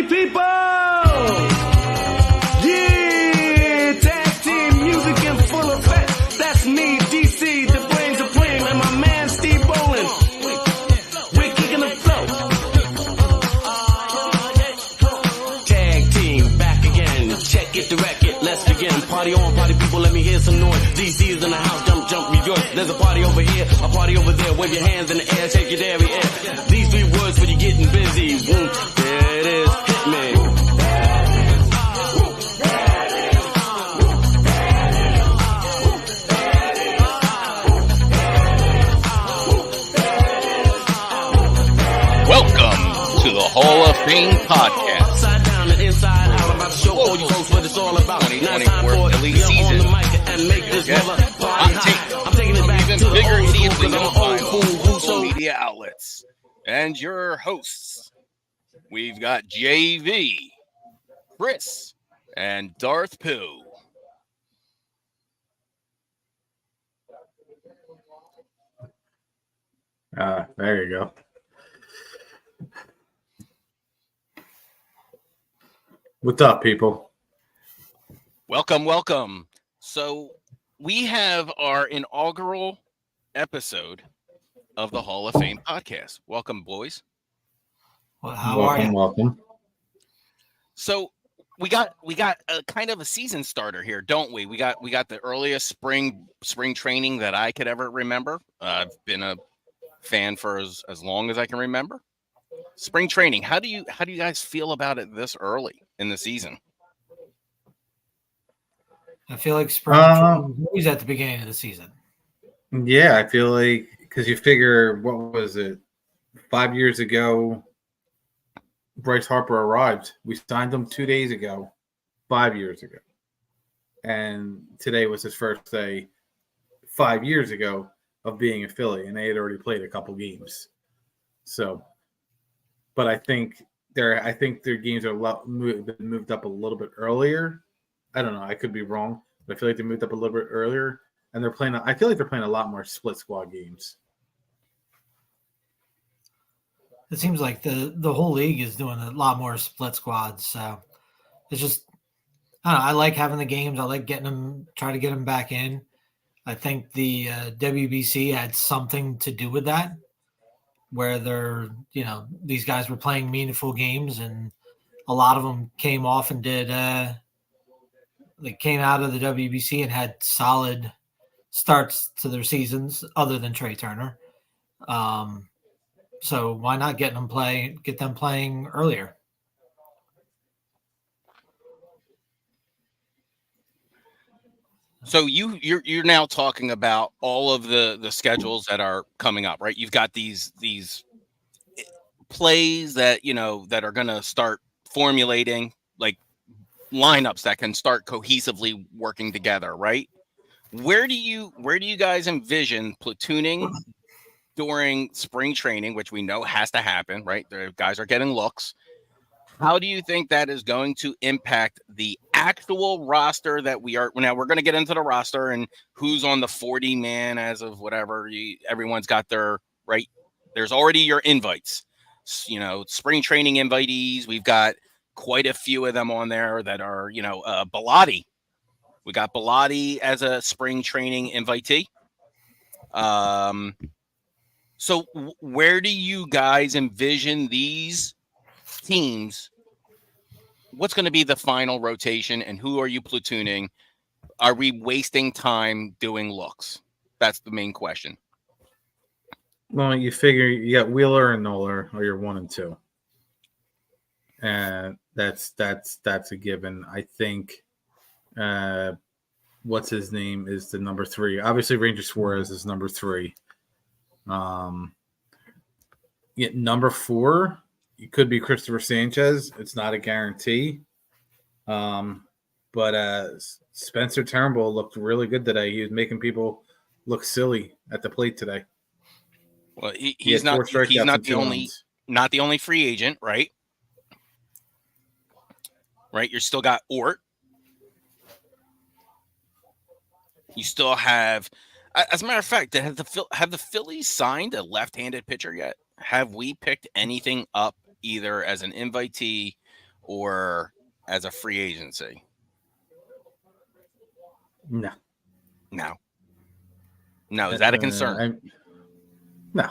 people! Yeah! Tag team music in full effect. That's me, DC, the brain supreme, and my man Steve Rowland. We're kicking the flow. Tag team back again. Check it, direct it, let's begin. Party on, party people, let me hear some noise. DC is in the house, jump, jump, rejoice. There's a party over here, a party over there. Wave your hands in the air, shake your dairy air. These 3 words for you getting busy. There it is, hit me. Welcome to the Hall of Fame podcast. Upside down and inside out, about to show all you folks what it's all about. 2024 Philly season. And make this mother party hot. I'm taking it back to the bigger old idiots school, than 'cause you'll I'm an find old on fool who's social so media outlets. And your hosts, we've got JV, Chris, and Darth Pooh. There you go. What's up, people? Welcome, welcome. So we have our inaugural episode of the Hall of Fame podcast. Welcome, boys. Well, how are you? Welcome. So we got a kind of a season starter here, don't we? We got the earliest spring training that I could ever remember. I've been a fan for as long as I can remember. Spring training. How do you guys feel about it this early in the season? I feel like spring training is always at the beginning of the season. Yeah, I feel like because you figure, what was it, 5 years ago, Bryce Harper arrived. We signed him 2 days ago, 5 years ago. And today was his first day 5 years ago of being a Philly, and they had already played a couple games. So, but I think their games are moved up a little bit earlier. I don't know. I could be wrong, but I feel like they moved up a little bit earlier, and they're playing. I feel like they're playing a lot more split squad games. It seems like the whole league is doing a lot more split squads. So it's just, I don't know. I like having the games. I like try to get them back in. I think the WBC had something to do with that, where these guys were playing meaningful games, and a lot of them came off and did. They came out of the WBC and had solid starts to their seasons, other than Trey Turner. So why not get them playing earlier? So you're now talking about all of the schedules that are coming up, right? You've got these plays that that are going to start formulating, like lineups that can start cohesively working together, right? Where do you guys envision platooning during spring training, which we know has to happen, right? The guys are getting looks. How do you think that is going to impact the actual roster that we're going to get into the roster and who's on the 40 man as of whatever everyone's got their right. There's already your invites, spring training invitees. We've got quite a few of them on there that are, Bellotti. We got Bellotti as a spring training invitee. So where do you guys envision these teams? What's going to be the final rotation, and who are you platooning? Are we wasting time doing looks? That's the main question. Well, you figure you got Wheeler and Nola are your 1 and 2. And that's a given. I think what's his name is the number 3. Obviously, Ranger Suarez is number 3. Number 4, it could be Christopher Sanchez. It's not a guarantee. But Spencer Turnbull looked really good today. He was making people look silly at the plate today. Well, he's not the only free agent, right? Right. You still got Ort. You still have, as a matter of fact, have the Phillies signed a left-handed pitcher yet? Have we picked anything up either as an invitee or as a free agency? No. No. No, is that a concern? No.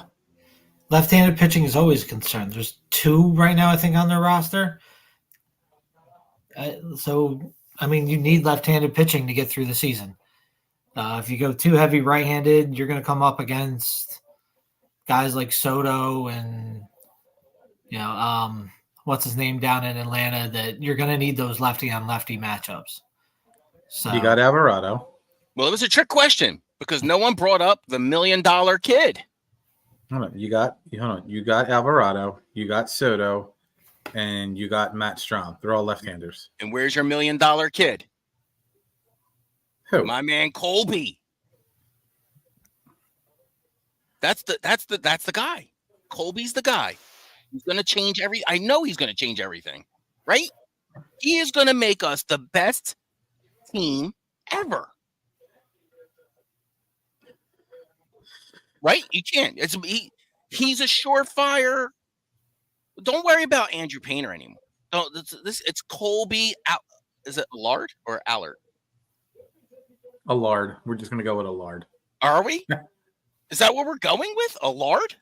Left-handed pitching is always a concern. There's 2 right now, I think, on their roster. So, I mean, you need left-handed pitching to get through the season. If you go too heavy right-handed, you're going to come up against guys like Soto and, what's his name down in Atlanta, that you're going to need those lefty-on-lefty matchups. So You got Alvarado. Well, it was a trick question because no one brought up the $1 million kid. Hold on. You got Alvarado. You got Soto. And you got Matt Strom. They're all left-handers. And where's your $1 million kid? Who? My man Colby. That's the guy. Colby's the guy. He's gonna change I know he's gonna change everything, right? He is gonna make us the best team ever. Right? You can't. He's a surefire. Don't worry about Andrew Painter anymore. No, it's Colby. Is it Allard or Allard? Allard. We're just gonna go with Allard. Are we? Is that what we're going with? Allard?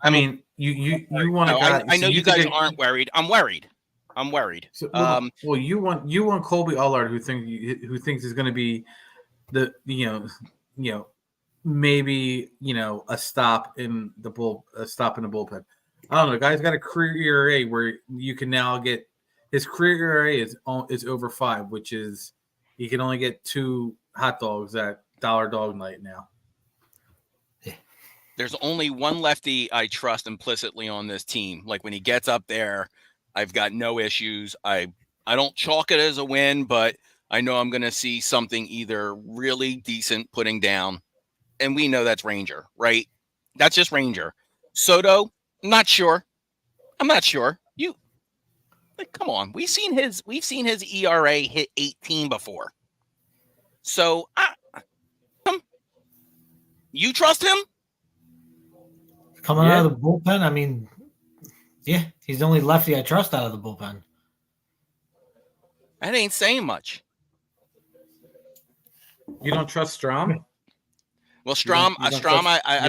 I mean, you want to. I know you guys aren't worried. I'm worried. So, you want Colby Allard, who thinks is going to be the maybe a stop in the bullpen. I don't know. The guy's got a career ERA where you can now get his career ERA is over 5, which is he can only get 2 hot dogs at Dollar Dog Night now. There's only one lefty I trust implicitly on this team. Like when he gets up there, I've got no issues. I don't chalk it as a win, but I know I'm going to see something either really decent putting down. And we know that's Ranger, right? That's just Ranger. Soto, I'm not sure. Come on. We've seen his ERA hit 18 before. So you trust him? Coming out of the bullpen, I mean, yeah, he's the only lefty I trust out of the bullpen. That ain't saying much. You don't trust Strom? Well, Strom, I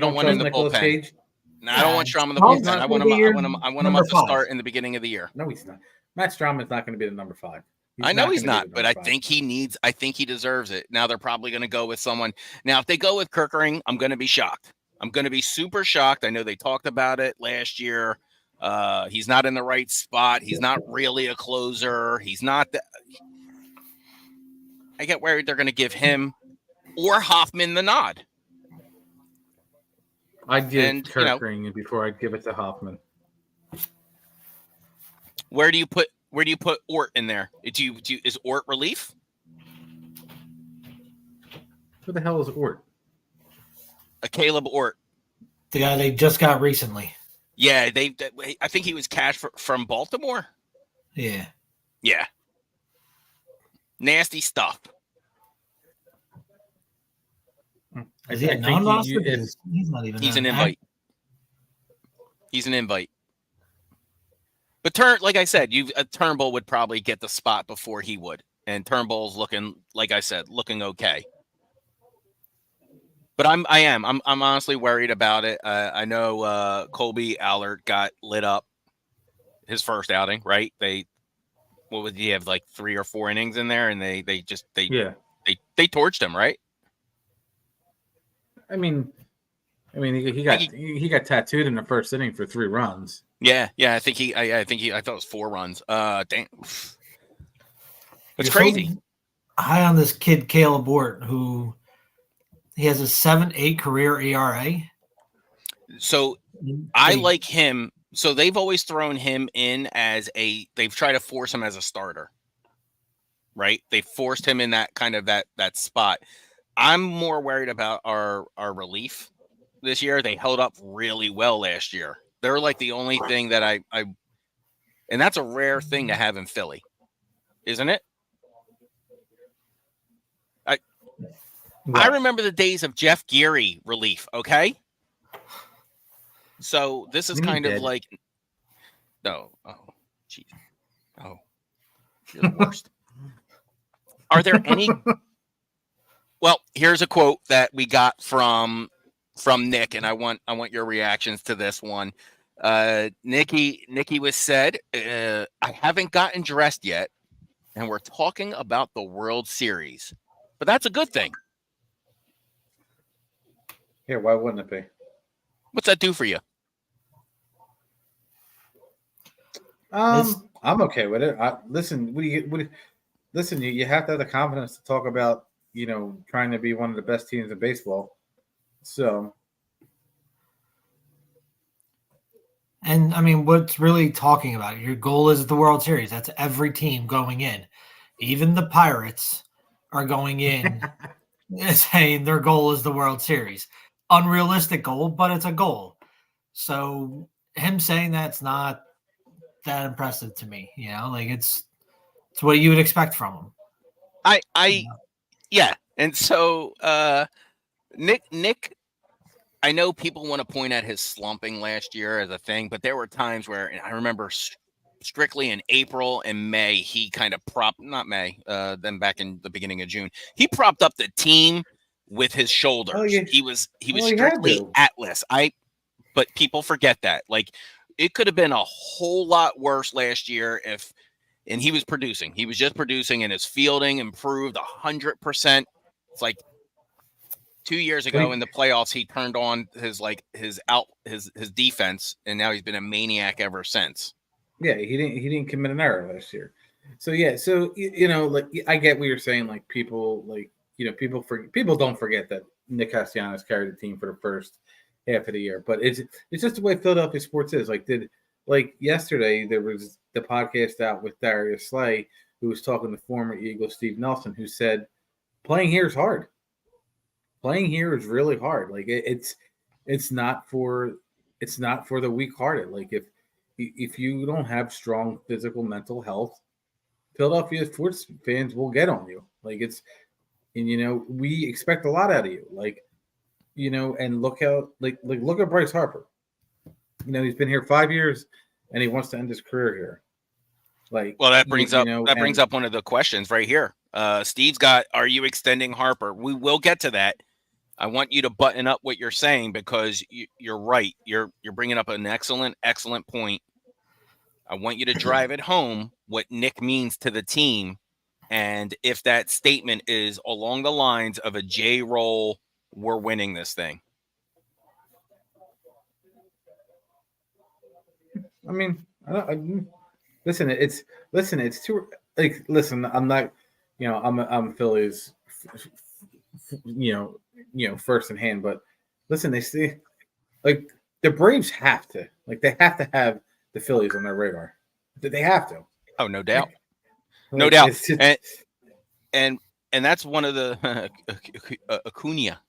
don't want him in the bullpen. Cage? No, I don't want Strom in the bullpen. I want him up to start in the beginning of the year. No, he's not. Matt Strom is not going to be the number 5. I know he's not, but I think he deserves it. Now they're probably going to go with someone. Now, if they go with Kerkering, I'm going to be shocked. I'm going to be super shocked. I know they talked about it last year. He's not in the right spot. He's not really a closer. He's not. I get worried they're going to give him or Hoffman the nod. I'd give Kerkering before I'd give it to Hoffman. Where do you put Ort in there? Is Ort relief? Who the hell is Ort? A Caleb Ort. The guy they just got recently. Yeah, I think he was cashed from Baltimore. Yeah. Yeah. Nasty stuff. Is he a non-roster? He's not even. He's an invite. He's an invite. But like I said, Turnbull would probably get the spot before he would, and Turnbull's looking, like I said, looking okay. But I'm honestly worried about it. I know Colby Allard got lit up his first outing, right? What would he have, like 3 or 4 innings in there, and they torched him, right? I mean, he got tattooed in the first inning for 3 runs. Yeah. I thought it was 4 runs. Damn, it's You're crazy. So high on this kid Caleb Ort, who he has a 7.8 career ERA. So I like him. So they've always thrown him in they've tried to force him as a starter, right? They forced him in that kind of that spot. I'm more worried about our relief this year. They held up really well last year. They're like the only thing that I and that's a rare thing to have in Philly, isn't it? I remember the days of Jeff Geary relief, okay? So this is You mean kind of dead? like no. Oh, geez. Oh, you're the worst. Are there any? Well, here's a quote that we got from Nick, and I want your reactions to this one. Nikki was said, I haven't gotten dressed yet, and we're talking about the World Series, but that's a good thing. Yeah, why wouldn't it be? What's that do for you? I'm okay with it. Listen, listen, you have to have the confidence to talk about, trying to be one of the best teams in baseball. So, And I mean, what's really talking about? Your goal is the World Series. That's every team going in. Even the Pirates are going in saying their goal is the World Series. Unrealistic goal, but it's a goal. So him saying that's not that impressive to me. Like it's what you would expect from him. Yeah. And so Nick, I know people want to point at his slumping last year as a thing, but there were times where I remember strictly in April and May, he kind of then back in the beginning of June, he propped up the team with his shoulders. Oh, yeah. He was Well, he strictly had to. Atlas. But people forget that. Like it could have been a whole lot worse last year and he was producing. He was just producing, and his fielding improved 100%. It's like 2 years ago in the playoffs, he turned on his defense, and now he's been a maniac ever since. Yeah, he didn't commit an error last year. So yeah, like I get what you're saying. Like people, people don't forget that Nick Castellanos carried the team for the first half of the year. But it's just the way Philadelphia sports is. Like yesterday there was the podcast out with Darius Slay, who was talking to former Eagle Steve Nelson, who said playing here is hard. Playing here is really hard. Like it's not for the weak-hearted. Like if you don't have strong physical, mental health, Philadelphia sports fans will get on you. We expect a lot out of you. And look at Bryce Harper. He's been here 5 years, and he wants to end his career here. That brings up one of the questions right here. Steve's got, are you extending Harper? We will get to that. I want you to button up what you're saying because you're right. You're bringing up an excellent point. I want you to drive it home what Nick means to the team, and if that statement is along the lines of a J roll, we're winning this thing. I mean, listen. It's too listen. I'm not. I'm Phillies. First in hand. But listen, they see the Braves have to they have to have the Phillies on their radar. They have to. Oh, no doubt. No doubt. And that's one of the Acuna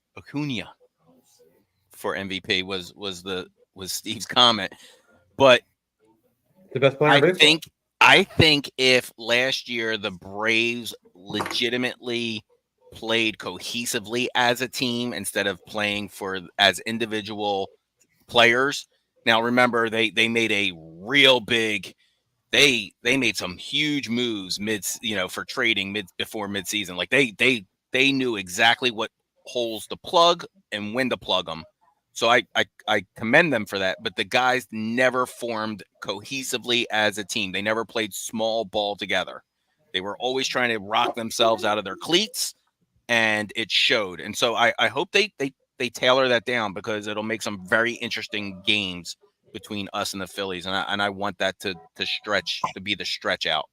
for MVP was Steve's comment. But the best player I think if last year the Braves legitimately played cohesively as a team instead of playing as individual players. Now remember they made a real big they made some huge moves for trading before midseason. Like they knew exactly what holes to plug and when to plug them. So I commend them for that, but the guys never formed cohesively as a team. They never played small ball together. They were always trying to rock themselves out of their cleats, and it showed. And so I hope they tailor that down because it'll make some very interesting games between us and the Phillies. And I want that to be the stretch out.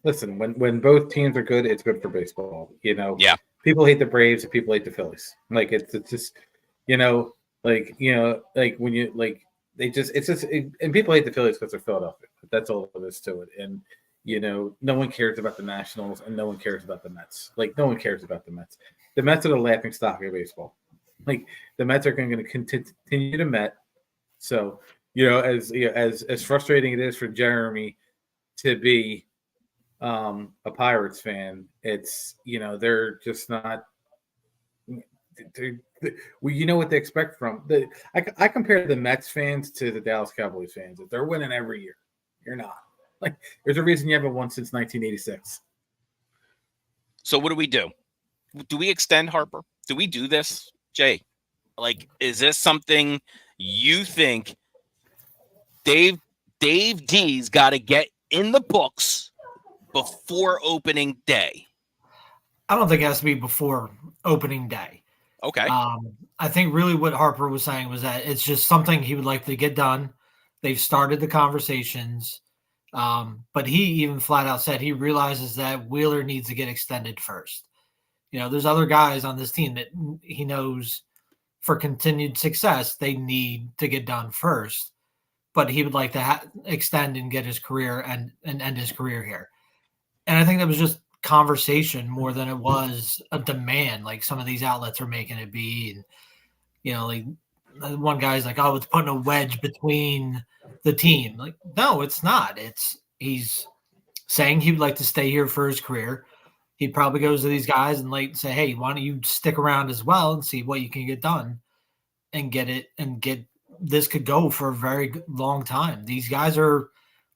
Listen, when both teams are good, it's good for baseball. Yeah. People hate the Braves and people hate the Phillies. Like it's just, when you and people hate the Phillies because they're Philadelphia. That's all there is to it. And no one cares about the Nationals and no one cares about the Mets. No one cares about the Mets. The Mets are the laughing stock of baseball. The Mets are going to continue to Met. So, as frustrating it is for Jeremy to be a Pirates fan, it's, they're just not well, you know what they expect from the. I compare the Mets fans to the Dallas Cowboys fans. If they're winning every year, you're not. Like, there's a reason you haven't won since 1986. So what do we do? Do we extend Harper? Do we do this, Jay? Like, is this something you think Dave D's got to get in the books before opening day? I don't think it has to be before opening day. Okay. I think really what Harper was saying was that it's just something he would like to get done. They've started the conversations. But he even flat out said he realizes that Wheeler needs to get extended first. You know, there's other guys on this team that he knows for continued success, they need to get done first. But he would like to extend and get his career and end his career here. And I think that was just conversation more than it was a demand, like some of these outlets are making it be. And, you know, like one guy's like, oh, it's putting a wedge between the team. Like, no, it's not. He's saying he would like to stay here for his career. He probably goes to these guys and like say, hey, why don't you stick around as well and see what you can get done and get this could go for a very long time. These guys are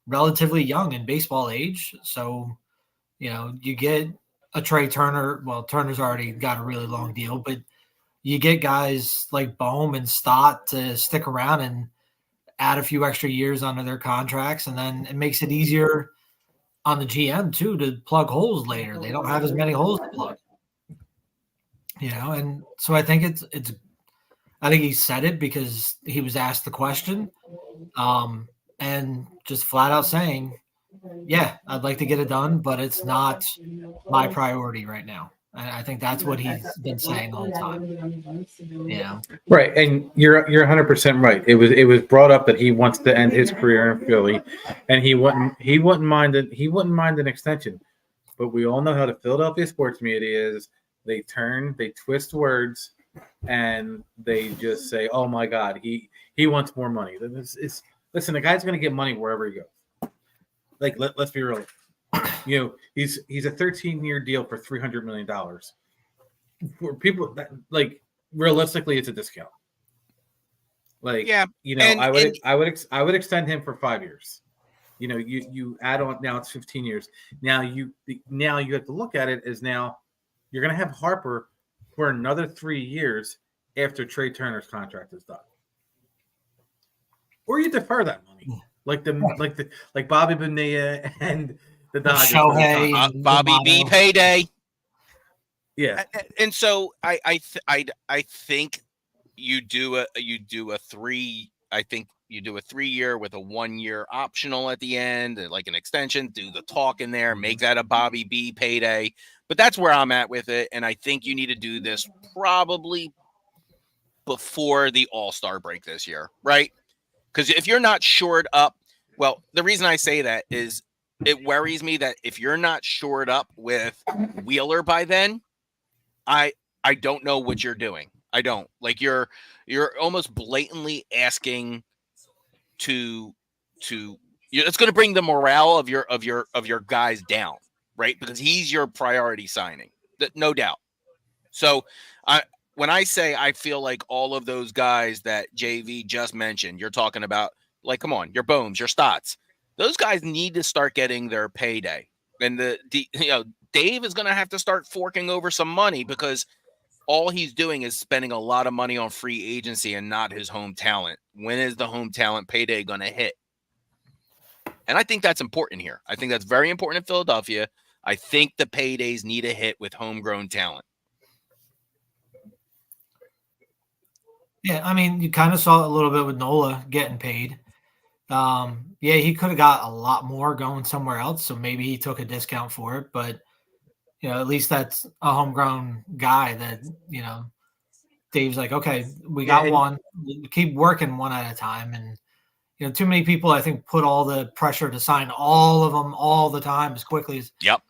relatively young in baseball age. So, you know, you get a Trey Turner. Well, Turner's already got a really long deal, but you get guys like Bohm and Stott to stick around and add a few extra years onto their contracts. And then it makes it easier on the GM too, to plug holes later. They don't have as many holes to plug, you know? And so I think I think he said it because he was asked the question, and just flat out saying, yeah, I'd like to get it done, but it's not my priority right now. And I think that's what he's been saying the whole time. Yeah. Right, and you're 100% right. It was brought up that he wants to end his career in Philly, and he wouldn't mind an extension. But we all know how the Philadelphia sports media is. They twist words, and they just say, "Oh my God, he wants more money." Listen, the guy's going to get money wherever he goes. Like, let's be real. You know, he's a 13-year deal for $300 million. For people that, like, realistically, it's a discount. Like, yeah, you know, I would extend him for 5 years. You know, you add on, now it's 15 years. Now you have to look at it as now you're going to have Harper for another 3 years after Trey Turner's contract is done, or you defer that money, like Bobby Bonilla and the Dodgers. Shohei, Bobby B payday. Yeah, and so I think you do a 3. I think you do a 3 year with a 1 year optional at the end, like an extension. Do the talk in there, make that a Bobby B payday. But that's where I'm at with it, and I think you need to do this probably before the All-Star break this year, right? Because if you're not shored up, well, the reason I say that is it worries me that if you're not shored up with Wheeler by then, I don't know what you're doing. I don't. Like, you're almost blatantly asking to it's going to bring the morale of your guys down, right? Because he's your priority signing, no doubt. So when I say I feel like all of those guys that JV just mentioned, you're talking about, like, come on, your Bohms, your Stotts, those guys need to start getting their payday. And Dave is going to have to start forking over some money, because all he's doing is spending a lot of money on free agency and not his home talent. When is the home talent payday going to hit? And I think that's important here. I think that's very important in Philadelphia. I think the paydays need a hit with homegrown talent. Yeah, I mean, you kind of saw it a little bit with Nola getting paid. Yeah, he could have got a lot more going somewhere else, so maybe he took a discount for it. But, you know, at least that's a homegrown guy that, you know, Dave's like, okay, we got one. Keep working one at a time. And, you know, too many people, I think, put all the pressure to sign all of them all the time as quickly as. Yep.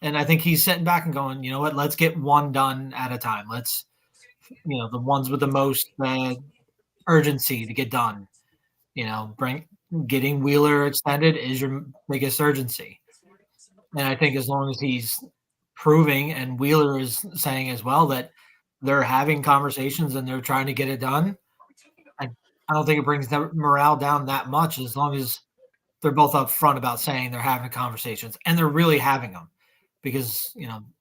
And I think he's sitting back and going, you know what, let's get one done at a time. Let's, you know, the ones with the most urgency to get done, you know, getting Wheeler extended is your biggest urgency. And I think as long as he's proving, and Wheeler is saying as well, that they're having conversations and they're trying to get it done, I don't think it brings the morale down that much as long as they're both upfront about saying they're having conversations and they're really having them, because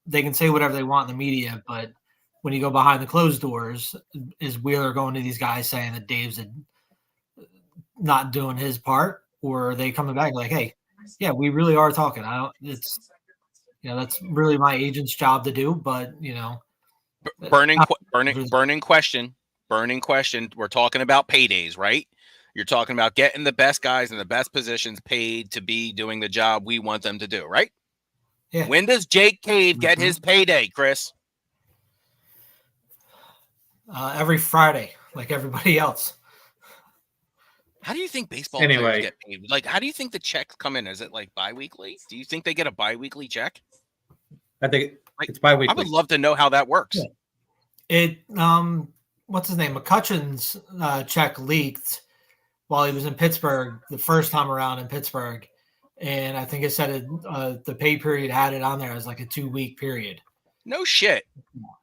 they can say whatever they want in the media, but when you go behind the closed doors, is Wheeler going to these guys saying that Dave's not doing his part, or are they coming back like, hey, yeah, we really are talking. That's really my agent's job to do, but burning question. We're talking about paydays, right? You're talking about getting the best guys in the best positions paid to be doing the job we want them to do, right? Yeah. When does Jake Cave get his payday, Chris? Every Friday, like everybody else. How do you think baseball players get paid? Like, how do you think the checks come in? Is it like bi-weekly? Do you think they get a bi-weekly check? I think it's bi-weekly. I would love to know how that works. Yeah. What's his name? McCutcheon's check leaked while he was in Pittsburgh the first time around in Pittsburgh. And I think it said the pay period had it on there as like a 2-week period. No shit.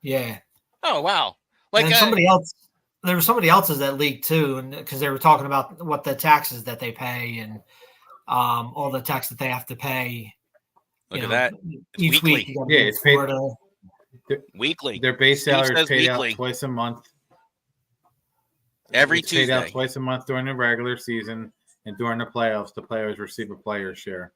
Yeah. Oh, wow. Like and there was somebody else's that leaked too. And because they were talking about what the taxes that they pay and all the tax that they have to pay. Look at that. It's each weekly. week. Yeah, it's paid weekly. Their base salary is paid weekly. out twice a month. Every it's Tuesday. Paid out twice a month during the regular season, and during the playoffs, the players receive a player's share.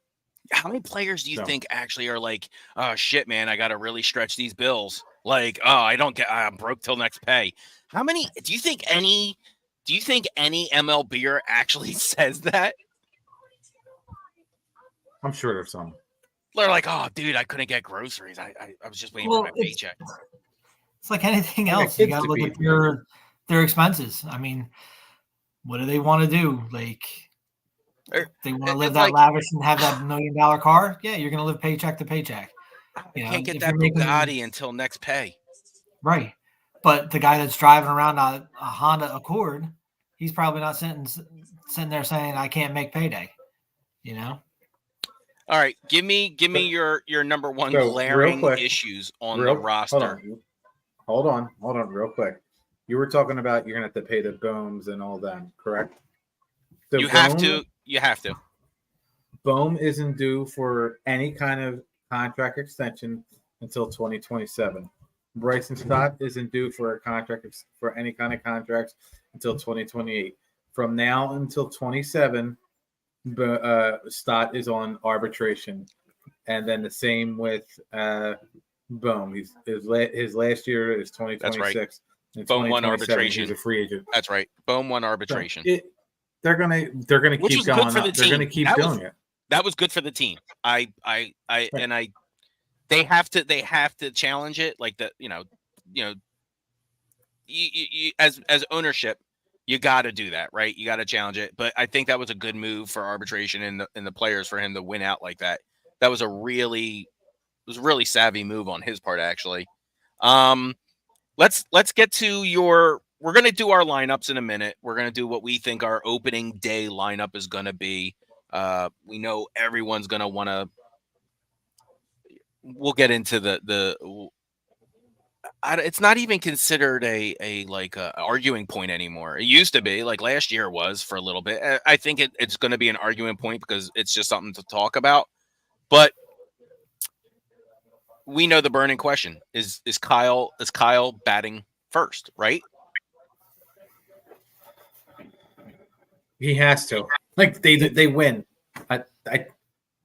How many players do you think actually are like, oh shit, man, I got to really stretch these bills? Like, oh, I'm broke till next pay. How many? Do you think any MLBer actually says that? I'm sure there's some. They're like, oh, dude, I couldn't get groceries. I was just waiting for my paycheck. It's like anything else. You got to look at their expenses. I mean, what do they want to do? Like, they want to live that lavish and have that $1 million car? Yeah, you're going to live paycheck to paycheck. You can't get that Bugatti until next pay. Right. But the guy that's driving around a Honda Accord, he's probably not sitting there saying, I can't make payday. All right, give me your number one glaring issues on the roster. Hold on, real quick. You were talking about you're gonna have to pay the Bohms and all that, correct? You have to. Bohm isn't due for any kind of contract extension until 2027. Bryson Stott isn't due for a contract for any kind of contracts until 2028. From now until 27. Stott is on arbitration, and then the same with Bohm. His last year is 2026. That's right. Bohm won arbitration. He's a free agent. That's right. Bohm won arbitration. So they're gonna keep going. They're gonna keep doing it. That was good for the team. They have to challenge it. Like as ownership. You got to do that, right? You got to challenge it. But I think that was a good move for arbitration and the players for him to win out like that. That was a really savvy move on his part, actually. Let's get to we're going to do our lineups in a minute. We're going to do what we think our opening day lineup is going to be. We know everyone's going to want to. We'll get into it's not even considered a arguing point anymore. It used to be, like last year was for a little bit. I think it's going to be an arguing point because it's just something to talk about. But we know the burning question is Kyle batting first, right? He has to. Like they win. I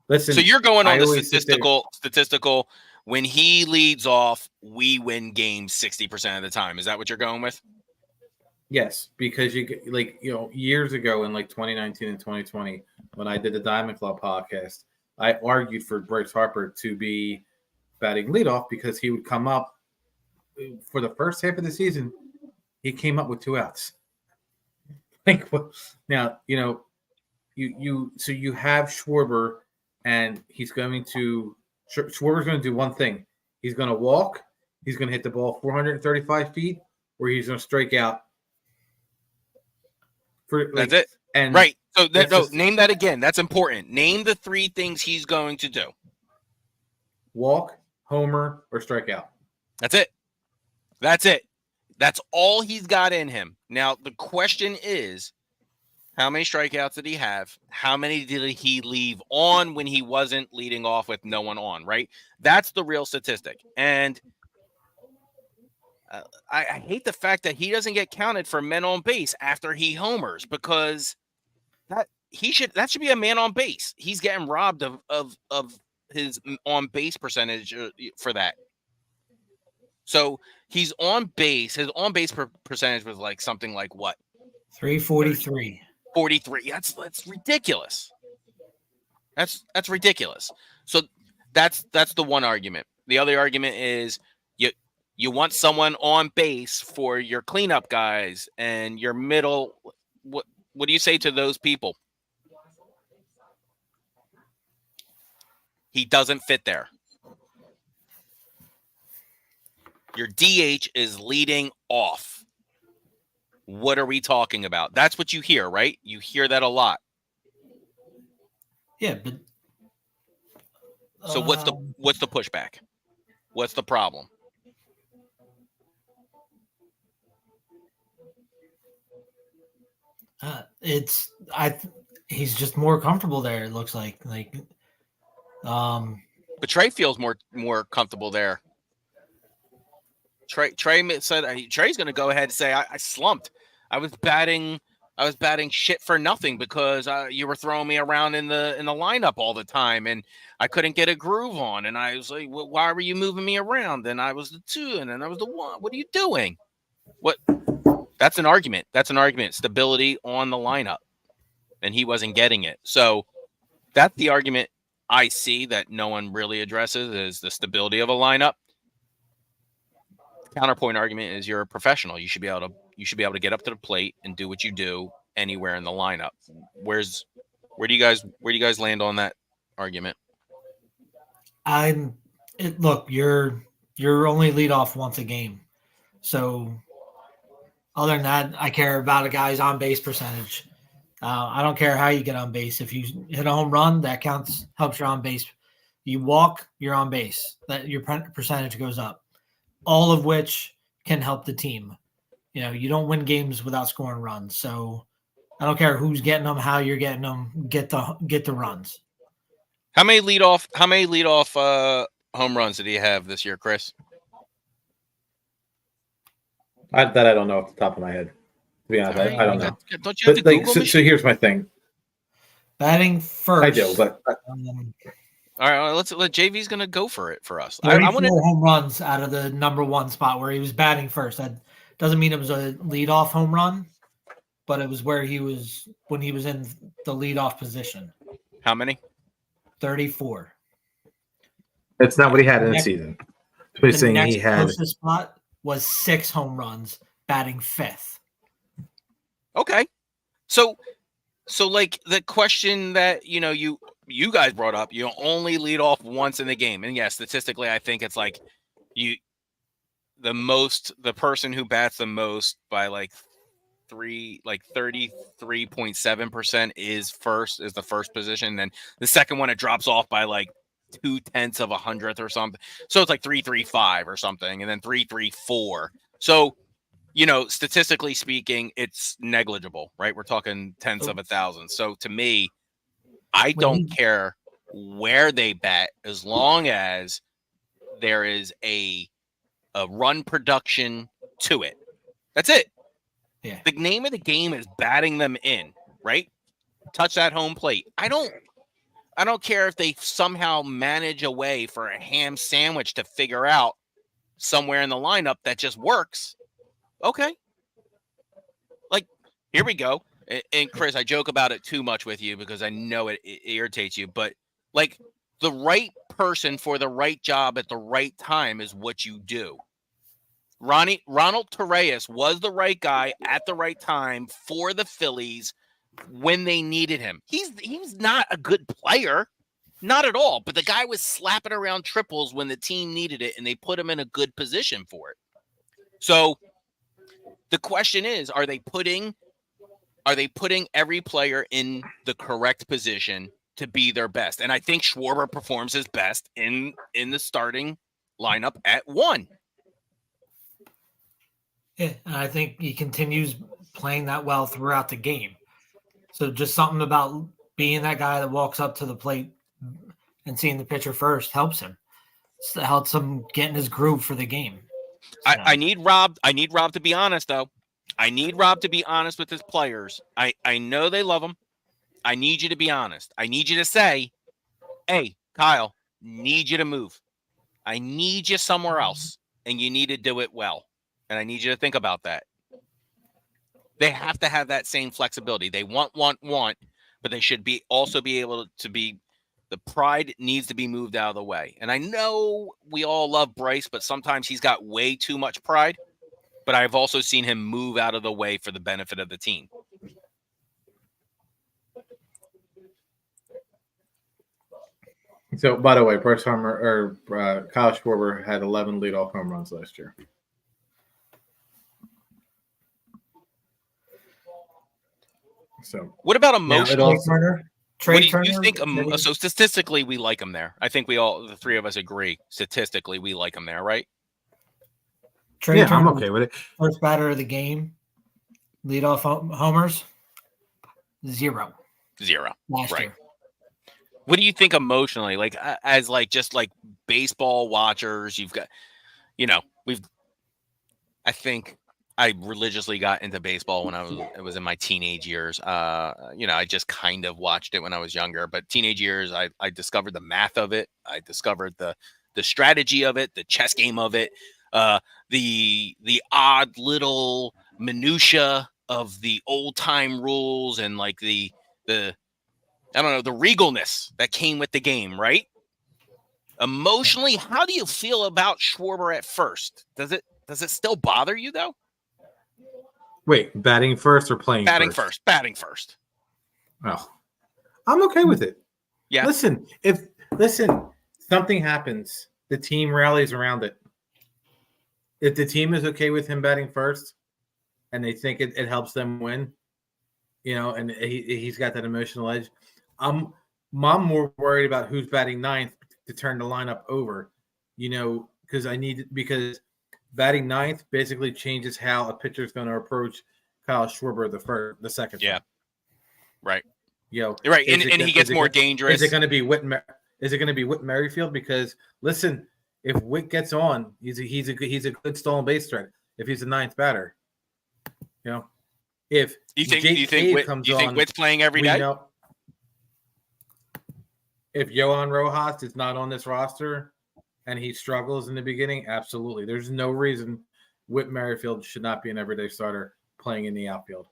listen. So you're going on the statistical. When he leads off, we win games 60% of the time. Is that what you're going with? Yes, because years ago in like 2019 and 2020, when I did the Diamond Club podcast, I argued for Bryce Harper to be batting leadoff because he would come up for the first half of the season. He came up with 2 outs. Now you have Schwarber, and he's going to. Schwarber's going to do one thing. He's going to walk. He's going to hit the ball 435 feet, or he's going to strike out. That's it. And right. So name that again. That's important. Name the 3 things he's going to do. Walk, homer, or strike out. That's it. That's it. That's all he's got in him. Now, the question is, how many strikeouts did he have? How many did he leave on when he wasn't leading off with no one on, right? That's the real statistic. And I hate the fact that he doesn't get counted for men on base after he homers, because that should be a man on base. He's getting robbed of his on base percentage for that. So he's on base. His on base percentage was like something like what? 343. 43. That's ridiculous. That's ridiculous. So that's the one argument. The other argument is you want someone on base for your cleanup guys and your middle. What do you say to those people? He doesn't fit there. Your DH is leading off. What are we talking about? That's what you hear, right? You hear that a lot. Yeah, but so what's the pushback? What's the problem? He's just more comfortable there. It looks like but Trey feels more comfortable there. Trey said Trey's going to go ahead and say I slumped. I was batting shit for nothing because you were throwing me around in the lineup all the time, and I couldn't get a groove on. And I was like, well, why were you moving me around? Then I was the 2, and then I was the 1. What are you doing? What? That's an argument. Stability on the lineup, and he wasn't getting it. So that's the argument I see that no one really addresses, is the stability of a lineup. Counterpoint argument is you're a professional. You should be able to get up to the plate and do what you do anywhere in the lineup. Where do you guys land on that argument? Look, you're only lead off once a game. So other than that, I care about a guy's on base percentage. I don't care how you get on base. If you hit a home run, that counts, helps your on base. You walk, you're on base. That your percentage goes up. All of which can help the team. You know, you don't win games without scoring runs. So I don't care who's getting them, how you're getting them. Get the runs. How many leadoff home runs did he have this year, Chris? I don't know off the top of my head. To be honest, I don't know. Don't you have to Google so here's my thing. Batting first. I do, but all right, let's let JV's going to go for it for us. I want home runs out of the number 1 spot where he was batting first. That doesn't mean it was a leadoff home run, but it was where he was when he was in the leadoff position. How many? 34. It's not what he had in the season. So he's saying he had closest spot was 6 home runs, batting 5th. Okay, so like the question that you guys brought up, you only lead off once in the game. And yeah, statistically, I think it's like the person who bats the most by like 33.7% is the first position. Then the second one, it drops off by like 0.2 of a hundredth or something. So it's like 335 or something, and then 334. So, statistically speaking, it's negligible, right? We're talking tenths of a thousand. So to me, I don't care where they bat as long as there is a run production to it. That's it. Yeah. The name of the game is batting them in, right? Touch that home plate. I don't care if they somehow manage a way for a ham sandwich to figure out somewhere in the lineup that just works. Okay. Like, here we go. And Chris, I joke about it too much with you because I know it irritates you, but like the right person for the right job at the right time is what you do. Ronald Torreyes was the right guy at the right time for the Phillies when they needed him. He's not a good player, not at all, but the guy was slapping around triples when the team needed it, and they put him in a good position for it. So the question is, are they putting every player in the correct position to be their best? And I think Schwarber performs his best in the starting lineup at 1. Yeah, and I think he continues playing that well throughout the game. So just something about being that guy that walks up to the plate and seeing the pitcher first helps him. It helps him get in his groove for the game. So, I need Rob. I need Rob to be honest, though. I need Rob to be honest with his players. I know they love him. I need you to be honest. I need you to say, hey, Kyle, need you to move. I need you somewhere else, and you need to do it well. And I need you to think about that. They have to have that same flexibility. They want, but they should be also be able to be. The pride needs to be moved out of the way. And I know we all love Bryce, but sometimes he's got way too much pride. But I've also seen him move out of the way for the benefit of the team. So, by the way, Kyle Schwarber had 11 leadoff home runs last year. So, what about emotional? Trey Turner, you think? So statistically, we like him there. I think the three of us agree. Statistically, we like him there, right? Trey Turner, I'm okay with it. First batter of the game, leadoff homers, 0 last right. year. What do you think emotionally? Like as just baseball watchers, you've got, I think I religiously got into baseball when it was in my teenage years. I just kind of watched it when I was younger, but teenage years, I discovered the math of it. I discovered the strategy of it, the chess game of it, the odd little minutia of the old time rules and the I don't know, the regalness that came with the game, right? Emotionally, how do you feel about Schwarber at first? Does it still bother you though? Wait, batting first or playing first? Batting first. Oh, I'm okay with it. Yeah. Listen, something happens, the team rallies around it. If the team is okay with him batting first and they think it helps them win, and he's got that emotional edge, I'm more worried about who's batting ninth to turn the lineup over, because batting ninth basically changes how a pitcher is going to approach Kyle Schwarber the second. Yeah. Time. Right. Right. And he gets more dangerous. Is it going to be Whit Merrifield? Because listen, if Whit gets on, he's a good stolen base threat. If he's the ninth batter, if you think Whit's playing every day? If Yohan Rojas is not on this roster and he struggles in the beginning, absolutely. There's no reason Whit Merrifield should not be an everyday starter playing in the outfield.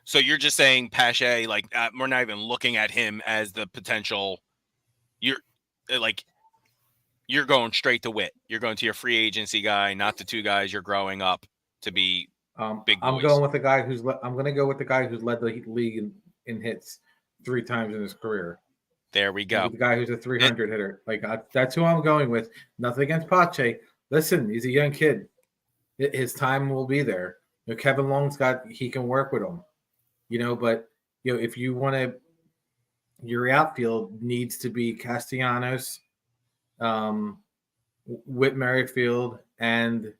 So you're just saying Pache, we're not even looking at him as the potential. You're going straight to Whit. You're going to your free agency guy, not the two guys you're growing up to be big boys. I'm going with the guy who's led the league in hits 3 times in his career. There we go. The guy who's a 300 hitter. That's who I'm going with. Nothing against Pache. Listen, he's a young kid. His time will be there. Kevin Long's he can work with him. But if you want to, your outfield needs to be Castellanos, Whit Merrifield, and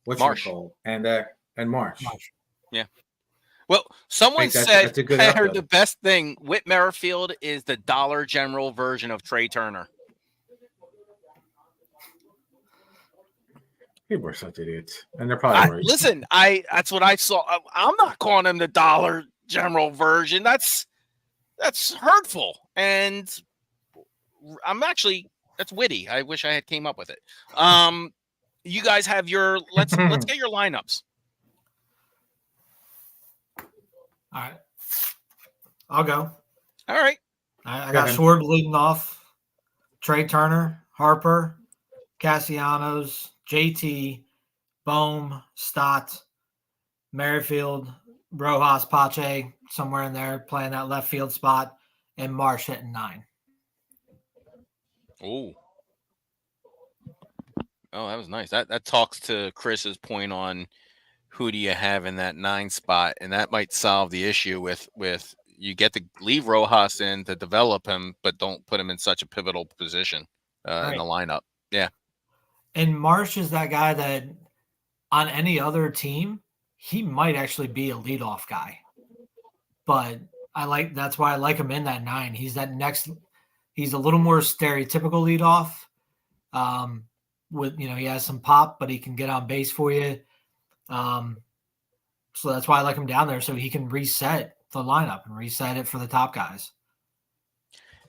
Marsh. And Marsh. Yeah. Well, someone said I heard the best thing. Whit Merrifield is the Dollar General version of Trey Turner. People are such idiots, and they're probably right. Listen, that's what I saw. I'm not calling him the Dollar General version. That's hurtful, and that's witty. I wish I had came up with it. You guys have your let's get your lineups. All right. I'll go. All right. I got Schwarber leading off. Trey Turner, Harper, Castellanos, JT, Bohm, Stott, Merrifield, Rojas, Pache, somewhere in there playing that left field spot, and Marsh hitting 9. Oh, that was nice. That talks to Chris's point on who do you have in that 9 spot, and that might solve the issue with you get to leave Rojas in to develop him, but don't put him in such a pivotal position in the lineup. Yeah. And Marsh is that guy that on any other team, he might actually be a leadoff guy. But that's why I like him in that 9. He's a little more stereotypical leadoff. He has some pop, but he can get on base for you. So that's why I like him down there, so he can reset the lineup and reset it for the top guys.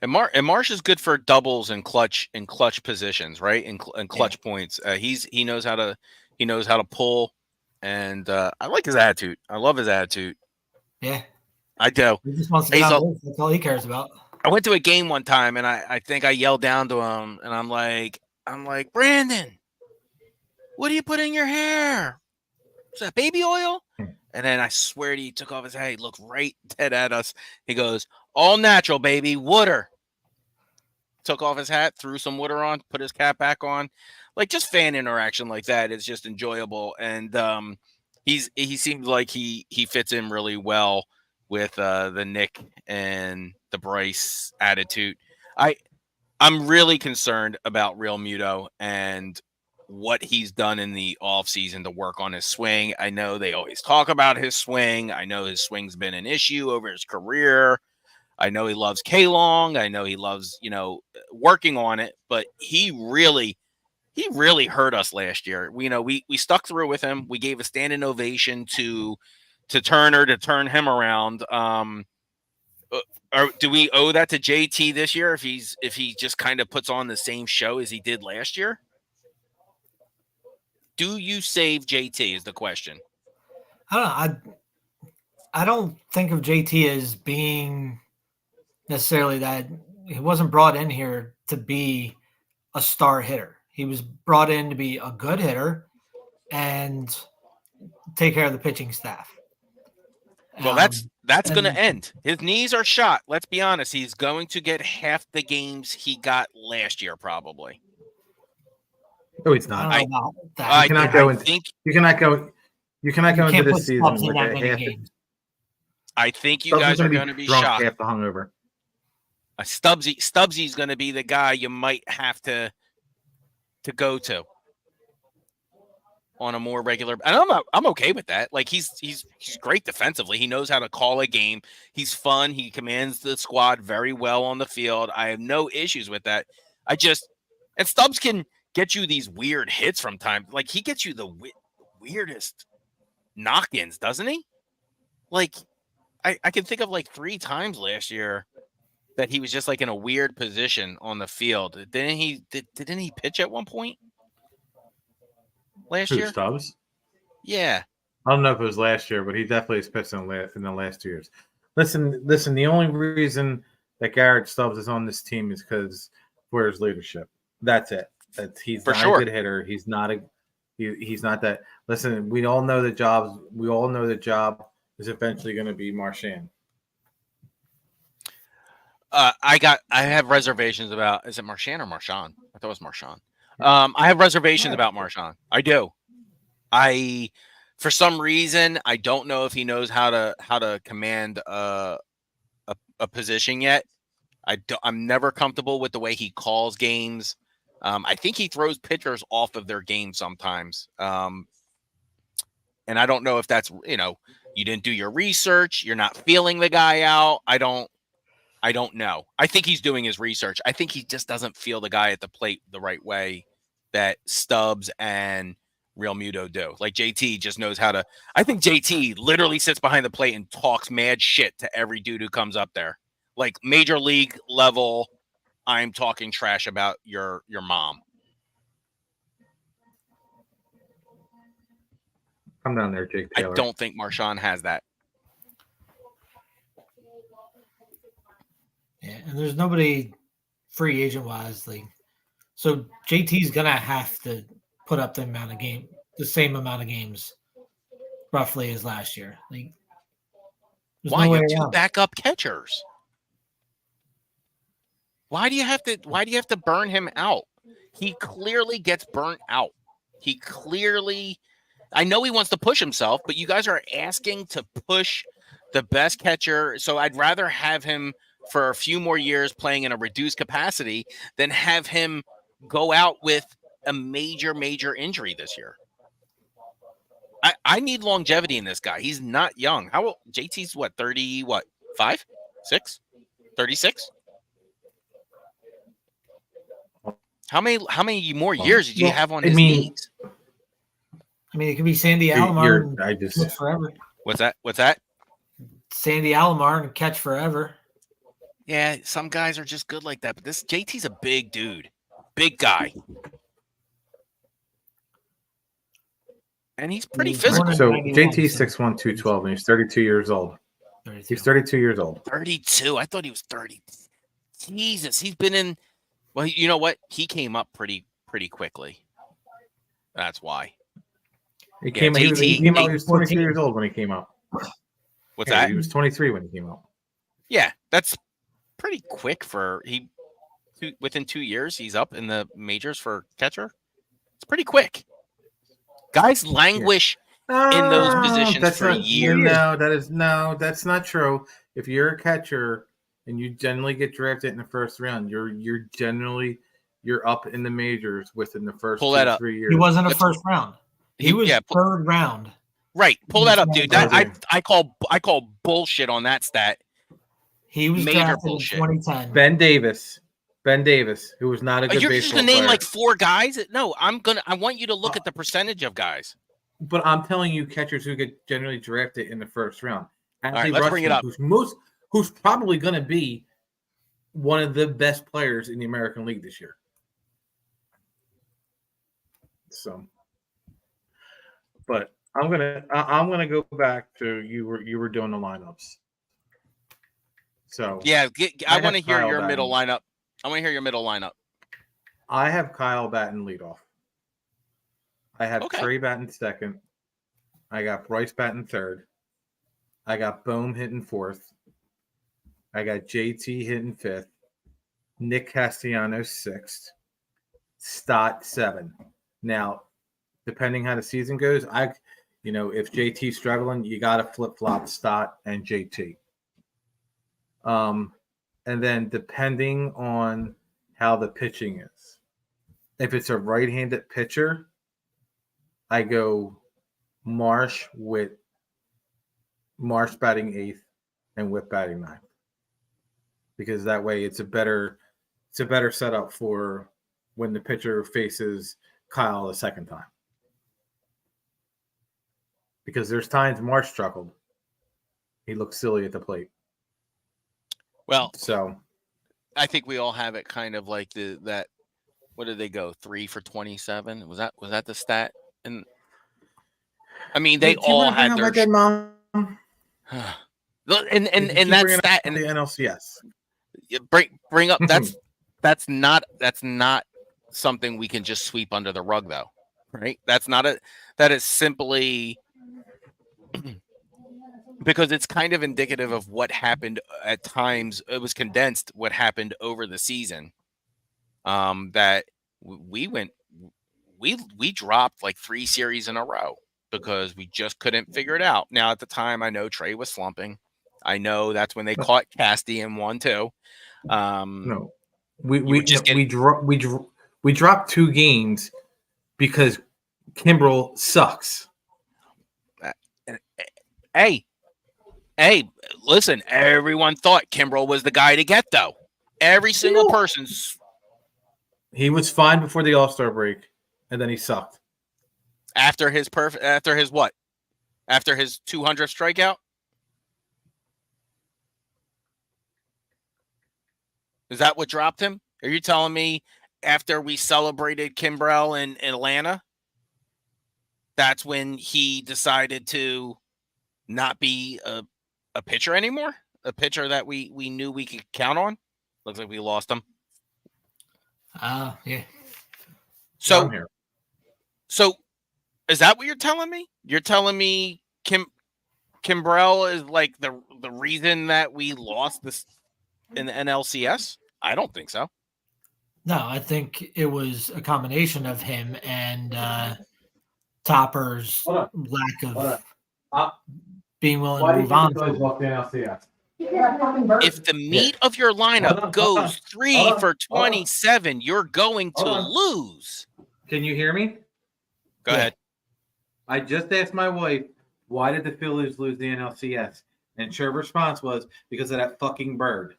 And Marsh is good for doubles and clutch positions, right? And clutch points. He knows how to pull, and I like his attitude. I love his attitude. Yeah, I do. He just wants to get on base. That's all he cares about. I went to a game one time, and I think I yelled down to him, and I'm like, Brandon, what do you put in your hair? Is that baby oil? And then I swear he took off his hat. He looked right dead at us. He goes, all natural, baby, water. Took off his hat, threw some water on, put his cap back on. Like, just fan interaction like that is just enjoyable. And he seems like he fits in really well with the Nick and the Bryce attitude. I'm really concerned about Real Muto and what he's done in the offseason to work on his swing. I know they always talk about his swing. I know his swing's been an issue over his career. I know he loves K-Long. I know he loves, working on it, but he really hurt us last year. We stuck through with him. We gave a standing ovation to Turner to turn him around. Do we owe that to JT this year if he just kind of puts on the same show as he did last year? Do you save JT is the question. I don't know. I don't think of JT as being necessarily that. He wasn't brought in here to be a star hitter. He was brought in to be a good hitter and take care of the pitching staff. Well, that's going to end. His knees are shot. Let's be honest. He's going to get half the games he got last year, probably. No, he's not. You cannot go into this season with that half. I think you guys are going to be shocked. Half the hungover. Stubbsy's going to be the guy you might have to go to on a more regular. And I'm okay with that. Like he's great defensively. He knows how to call a game. He's fun. He commands the squad very well on the field. I have no issues with that. And Stubbs can get you these weird hits from time. Like he gets you the weirdest knock-ins, doesn't he? Like I can think of like 3 times last year that he was just like in a weird position on the field. Didn't he pitch at one point last year? Stubbs? Yeah. I don't know if it was last year, but he definitely has pitched in the last 2 years. Listen. The only reason that Garrett Stubbs is on this team is because for his leadership. That's it. He's not a good hitter. He's not that. Listen, we all know the job is eventually going to be Marchand. I have reservations about. Is it Marchand or Marchand? I thought it was Marchand. I have reservations about Marchand. I do. For some reason, I don't know if he knows how to command a position yet. I'm never comfortable with the way he calls games. I think he throws pitchers off of their game sometimes. And I don't know if that's, you didn't do your research. You're not feeling the guy out. I don't know. I think he's doing his research. I think he just doesn't feel the guy at the plate the right way that Stubbs and Real Muto do. Like JT just knows how to. I think JT literally sits behind the plate and talks mad shit to every dude who comes up there. Like major league level, I'm talking trash about your mom. Come down there, Jake Taylor. I don't think Marchand has that. Yeah, and there's nobody free agent wise. So JT's gonna have to put up the same amount of games, roughly as last year. Why you have 2 backup catchers? Why do you have to burn him out? He clearly gets burnt out. I know he wants to push himself, but you guys are asking to push the best catcher. So I'd rather have him for a few more years playing in a reduced capacity than have him go out with a major injury this year. I need longevity in this guy. He's not young. How old? JT's what? 30? What? 5? 6? 36? How many more years did you have on his knees? I mean, it could be Sandy Alomar and catch forever. What's that? Sandy Alomar and catch forever. Yeah, some guys are just good like that, but this JT's a big dude. Big guy. And he's pretty physical. So JT's 6'1", 212, and he's 32 years old. 32. He's 32 years old. 32. I thought he was 30. Jesus, he's been in. Well, you know what? He came up pretty quickly. That's why. He came out. He was 22 years old when he came out. What's that? He was 23 when he came out. Yeah, that's pretty quick within 2 years. He's up in the majors for catcher. It's pretty quick. Guys languish in those positions for years. No, that's not true. If you're a catcher and you generally get drafted in the first round, you're up in the majors within the first 3 years. He wasn't a first round. He was third round. Right. Pull that up, dude. I call bullshit on that stat. He was major drafted bullshit. in 2010. Ben Davis, who was not a good You're baseball just gonna name player. like 4 guys? No, I want you to look at the percentage of guys. But I'm telling you, catchers who get generally drafted in the first round. All right, let's bring it up. Who's probably going to be one of the best players in the American League this year. So, but I'm gonna go back to you were doing the lineups. So yeah, I want to hear your middle lineup. I want to hear your middle lineup. I have Kyle batting leadoff. I have Trey batting second. I got Bryce batting third. I got Bohm hitting fourth. I got JT hitting fifth. Nick Castellanos sixth. Stott 7. Now, depending how the season goes, if JT's struggling, you got to flip-flop Stott and JT. And then depending on how the pitching is, if it's a right-handed pitcher, I go Marsh batting 8th and Whit batting 9th, because that way it's a better setup for when the pitcher faces Kyle the second time. Because there's times Marsh struggled. He looked silly at the plate. Well, so I think we all have it kind of like that. What did they go 3 for 27? Was that the stat? And I mean, they all had their good mom. and that stat and the NLCS. Bring up that's not something we can just sweep under the rug, though, right? That is simply because it's kind of indicative of what happened at times. It was condensed what happened over the season. That we dropped like 3 series in a row because we just couldn't figure it out. Now, at the time, I know Trey was slumping. I know that's when they caught Casty in 1-2. No, we dropped 2 games because Kimbrel sucks. Hey, listen, everyone thought Kimbrel was the guy to get, though. Every single person's. He was fine before the All-Star break, and then he sucked. After his 200th strikeout? Is that what dropped him? Are you telling me after we celebrated Kimbrel in Atlanta, that's when he decided to not be a pitcher anymore? A pitcher that we knew we could count on? Looks like we lost him. Yeah. So is that what you're telling me? You're telling me Kimbrel is like the reason that we lost this in the NLCS? I don't think so. No, I think it was a combination of him and Topper's lack of being willing to move on. If the meat of your lineup goes 3 for 27, you're going to lose. Can you hear me? Go ahead. I just asked my wife, why did the Phillies lose the NLCS? And her response was because of that fucking bird.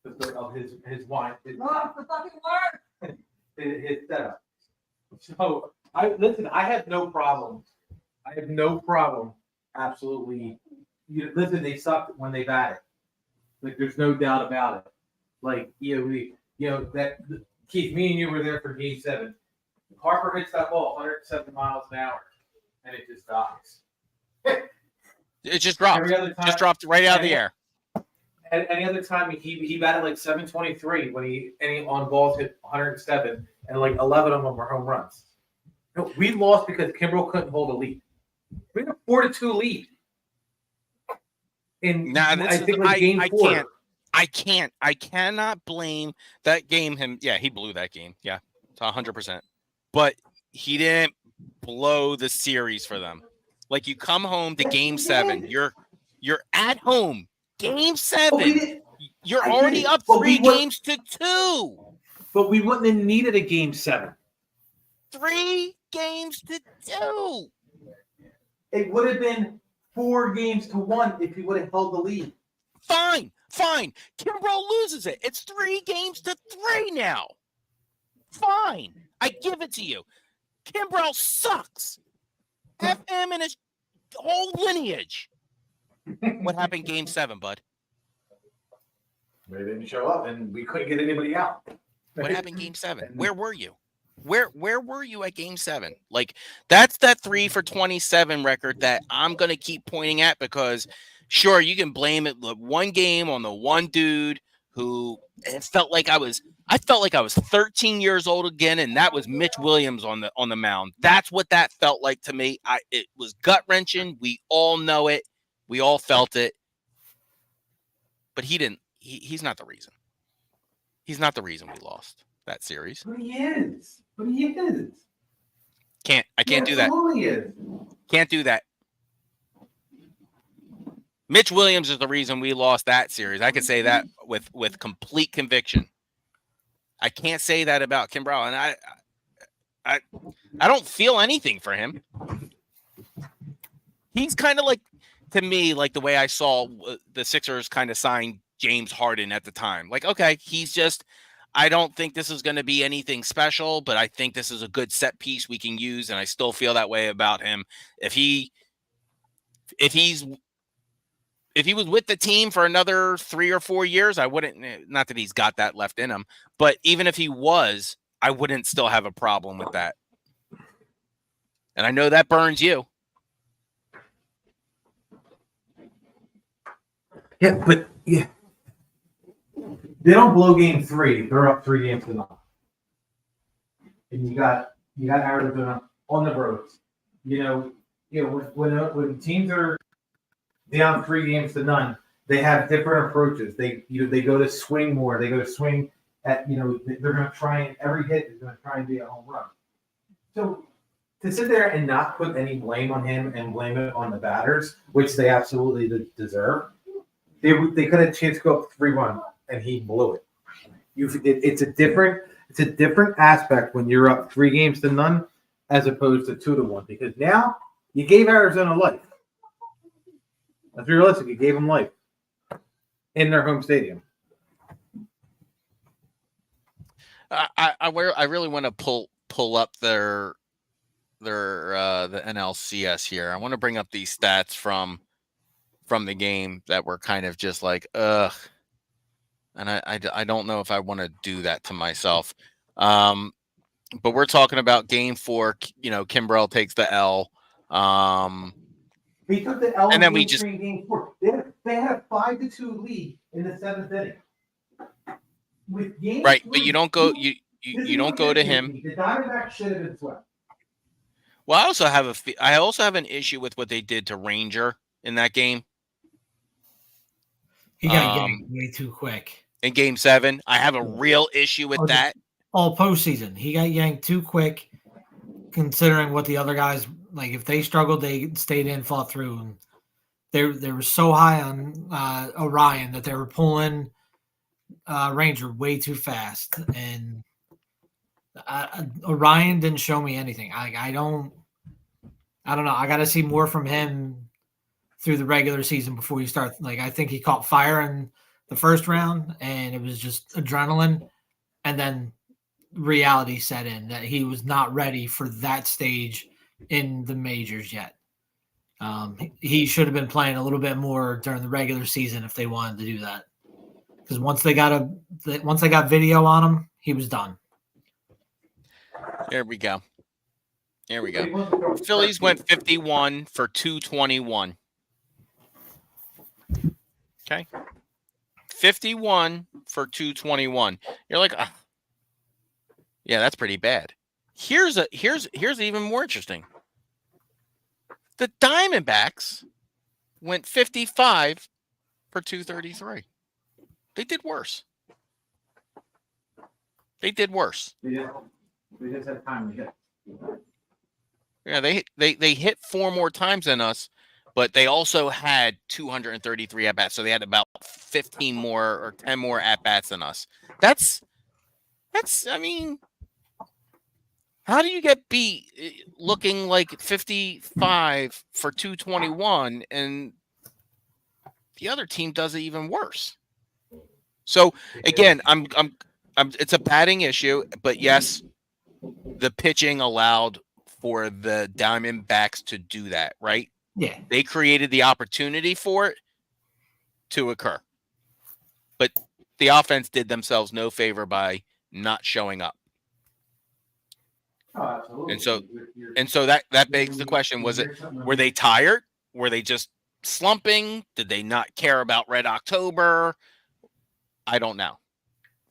Of his wine. His fucking bird. His setup. So I have no problem. I have no problem. Absolutely. Listen, they sucked when they batted. Like there's no doubt about it. Like that Keith, me and you were there for Game 7. Harper hits that ball 107 miles an hour, and it just dies. It just dropped. Every other time, just dropped right out of the air. Any other time he batted like 723 when he on balls hit 107, and like 11 of them were home runs. No, we lost because Kimbrel couldn't hold a lead. We had a 4-2 lead. I think like game 4. I cannot blame that game. He blew that game. Yeah, 100%. But he didn't blow the series for them. Like you come home to Game 7, you're at home. Game 7, you're already up 3 games to 2. But we wouldn't have needed a Game 7. 3 games to 2. It would have been 4 games to 1 if he would have held the lead. Fine. Kimbrel loses it. It's 3 games to 3 now. Fine. I give it to you. Kimbrel sucks. F him and his whole lineage. What happened Game 7, bud? They didn't show up, and we couldn't get anybody out. What happened Game 7? Where were you? Where were you at Game 7? Like that's that 3 for 27 record that I'm gonna keep pointing at because sure you can blame it the one game on the one dude who felt like I was 13 years old again, and that was Mitch Williams on the mound. That's what that felt like to me. It was gut wrenching. We all know it. We all felt it. But he didn't. He's not the reason. He's not the reason we lost that series. But he is. I can't do that. Absolutely is. Can't do that. Mitch Williams is the reason we lost that series. I could say that with complete conviction. I can't say that about Kimbrel, and I don't feel anything for him. He's kind of like, to me, like the way I saw the Sixers kind of sign James Harden at the time. Like, okay, he's just, I don't think this is going to be anything special, but I think this is a good set piece we can use, and I still feel that way about him. If he was with the team for another 3 or 4 years, I wouldn't, not that he's got that left in him, but even if he was, I wouldn't still have a problem with that. And I know that burns you. Yeah, but yeah. They don't blow Game 3. They're up 3 games to 0. And you got Arizona on the roads. When teams are down 3 games to 0, they have different approaches. They go to swing more. They go to swing at they're going to try and every hit is going to try and be a home run. So to sit there and not put any blame on him and blame it on the batters, which they absolutely deserve, they could have a chance to go up 3-1 and he blew it. It's a different aspect when you're up 3 games to 0 as opposed to 2-1 because now you gave Arizona life. That's realistic. You gave them life in their home stadium. I really want to pull up the NLCS here. I want to bring up these stats from the game that were kind of just like ugh, and I don't know if I want to do that to myself. But we're talking about Game 4. Kimbrel takes the L. He took the L, and then we just Game 4. They had a 5-2 lead in the 7th inning. With Game right, 3, but you don't go. You don't go to him. The Diamondbacks should have been swept. Well, I also have an issue with what they did to Ranger in that game. He got yanked way too quick. In Game 7, I have a real issue with that. All postseason, he got yanked too quick. Considering what the other guys like, if they struggled, they stayed in, fought through, and they were so high on Orion that they were pulling Ranger way too fast, and Orion didn't show me anything. I don't know. I got to see more from him through the regular season before you start. Like, I think he caught fire in the first round, and it was just adrenaline, and then reality set in that he was not ready for that stage in the majors yet. He should have been playing a little bit more during the regular season if they wanted to do that. Because once they got video on him, he was done. There we go. Phillies went 51 for 221. Okay. 51 for 221. You're like, yeah, that's pretty bad. Here's even more interesting. The Diamondbacks went 55 for 233. They did worse. They just had time to hit. Yeah, they hit 4 more times than us, but they also had 233 at bats. So they had about 15 more or 10 more at bats than us. That's I mean, how do you get beat looking like 55 for 221 and the other team does it even worse? So again, I'm it's a batting issue, but yes, the pitching allowed for the Diamondbacks to do that, right? Yeah. They created the opportunity for it to occur. But the offense did themselves no favor by not showing up. Oh, absolutely. And so that begs the question, were they tired? Were they just slumping? Did they not care about Red October? I don't know.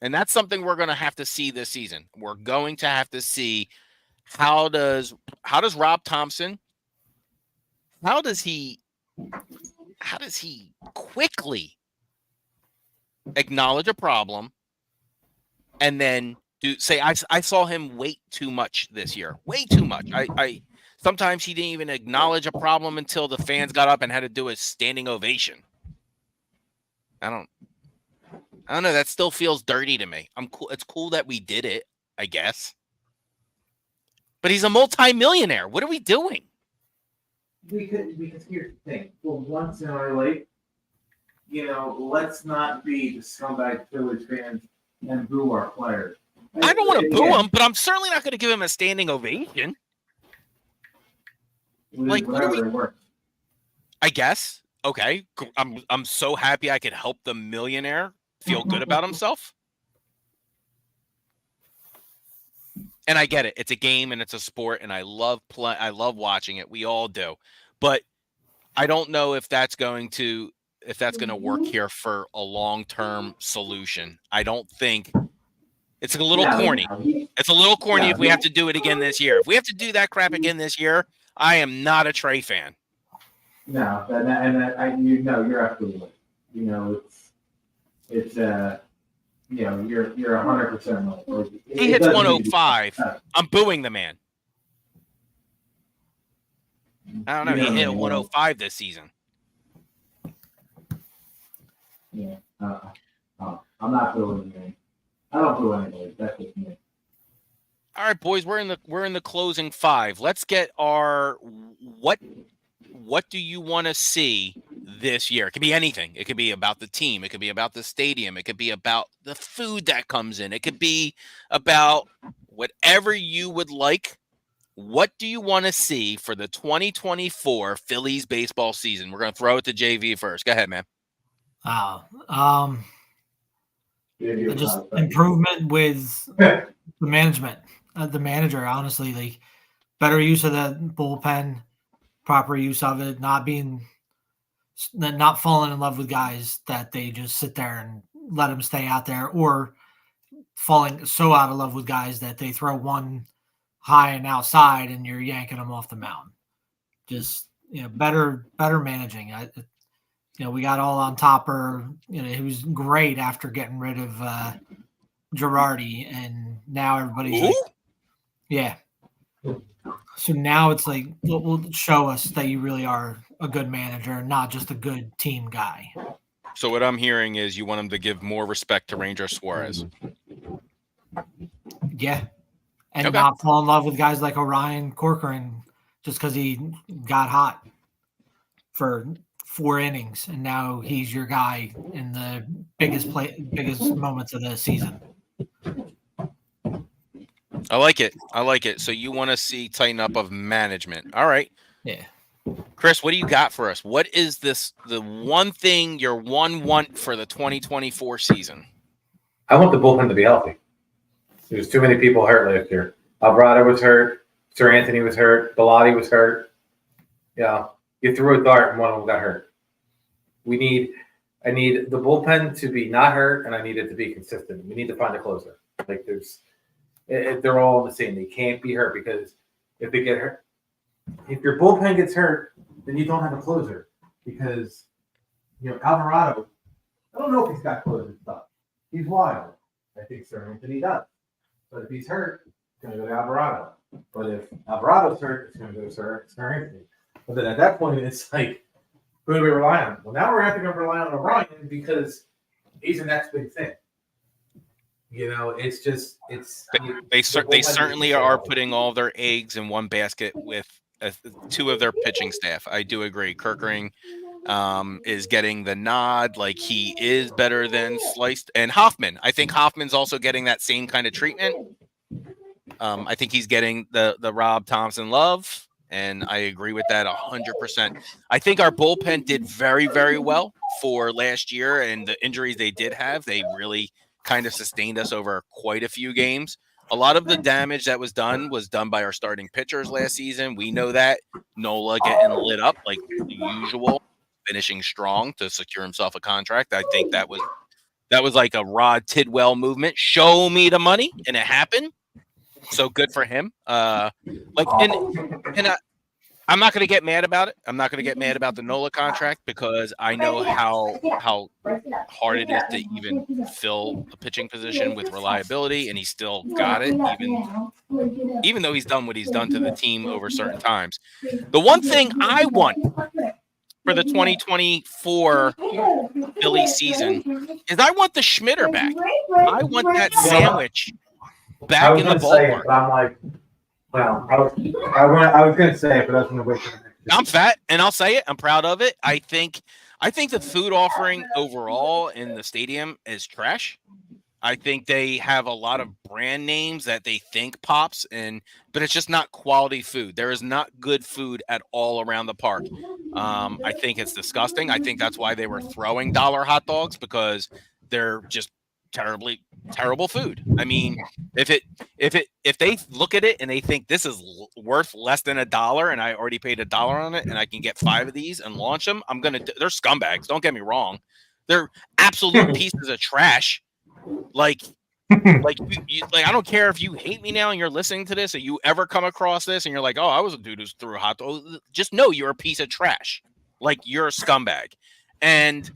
And that's something we're going to have to see this season. We're going to have to see how does Rob Thompson, how does he quickly acknowledge a problem and then say, I saw him wait too much this year. Way too much. I sometimes he didn't even acknowledge a problem until the fans got up and had to do a standing ovation. I don't know. That still feels dirty to me. It's cool that we did it, I guess. But he's a multi-millionaire. What are we doing? Because here's the thing. For once in our life, let's not be the scumbag Phillies fans and boo our players. I don't want to boo him, but I'm certainly not going to give him a standing ovation. Like, what are we? I guess. Okay. I'm so happy I could help the millionaire feel good about himself. And I get it. It's a game and it's a sport, and I love watching it. We all do. But I don't know if that's going to work here for a long-term solution. I don't think it's a little corny. It's a little corny if we have to do it again this year. If we have to do that crap again this year, I am not a Trey fan. No, you're absolutely right. It's you're 100% right. He hits 105. I'm booing the man. I don't know. He hit 105 this season. Yeah. I'm not booing anything. I don't boo anybody. That's just me. All right, boys. We're in the closing 5. Let's get our what do you want to see this year? It could be anything. It could be about the team. It could be about the stadium. It could be about the food that comes in. It could be about whatever you would like. What do you want to see for the 2024 Phillies baseball season? We're going to throw it to JV first. Go ahead, man. Just improvement with the management, the manager, honestly, like better use of the bullpen, proper use of it, not falling in love with guys that they just sit there and let them stay out there, or falling so out of love with guys that they throw one high and outside and you're yanking them off the mound. Just, better managing. We got all on Topper, he was great after getting rid of Girardi, and now everybody's like, yeah. So now it's like, will show us that you really are a good manager, not just a good team guy. So what I'm hearing is you want him to give more respect to Ranger Suarez. Yeah. and Okay. not fall in love with guys like Orion Corcoran just because he got hot for 4 innings and now he's your guy in the biggest moments of the season. I like it. So you want to see tighten up of management. All right. Yeah. Chris, what do you got for us? What is the one thing your want for the 2024 season? I want the bullpen to be healthy. There's too many people hurt last year. Alvarado was hurt. Sir Anthony was hurt. Bilotti was hurt. Yeah, you threw a dart and one of them got hurt. I need the bullpen to be not hurt, and I need it to be consistent. We need to find a closer. Like they're all the same. They can't be hurt because if they get hurt, if your bullpen gets hurt, then you don't have a closer because Alvarado. I don't know if he's got closer stuff. He's wild. I think Sir Anthony does. But if he's hurt, it's going to go to Alvarado. But if Alvarado's hurt, it's going to go to Sir Anthony. But then at that point, it's like, who do we rely on? Well, now we're having to rely on Orion because he's the next big thing. They certainly are putting all their eggs in one basket with 2 of their pitching staff. I do agree. Kirkering is getting the nod, like he is better than Sliced, and Hoffman. I think Hoffman's also getting that same kind of treatment. I think he's getting the Rob Thompson love, and I agree with that 100%. I think our bullpen did very, very well for last year, and the injuries they did have, they really kind of sustained us over quite a few games. A lot of the damage that was done by our starting pitchers last season. We know that. Nola getting lit up like the usual, finishing strong to secure himself a contract. I think that was like a Rod Tidwell movement. Show me the money, and it happened. So good for him. I'm not going to get mad about it. I'm not going to get mad about the Nola contract because I know how hard it is to even fill a pitching position with reliability, and he still got it, even though he's done what he's done to the team over certain times. The one thing I want for the 2024 Philly season is I want the Schmitter back. I want that sandwich back in the ballpark. But I'm like, well, I was going to say it, but I was going to wait for the next. I'm fat, and I'll say it. I'm proud of it. I think the food offering overall in the stadium is trash. I think they have a lot of brand names that they think pops, but it's just not quality food. There is not good food at all around the park. I think it's disgusting. I think that's why they were throwing dollar hot dogs, because they're just terrible food. I mean, if they look at it and they think this is worth less than $1 and I already paid $1 on it and I can get 5 of these and launch them, they're scumbags. Don't get me wrong. They're absolute pieces of trash. Like I don't care if you hate me now and you're listening to this, or you ever come across this and you're like, oh, I was a dude who threw a hot dog. Just know you're a piece of trash. Like, you're a scumbag. And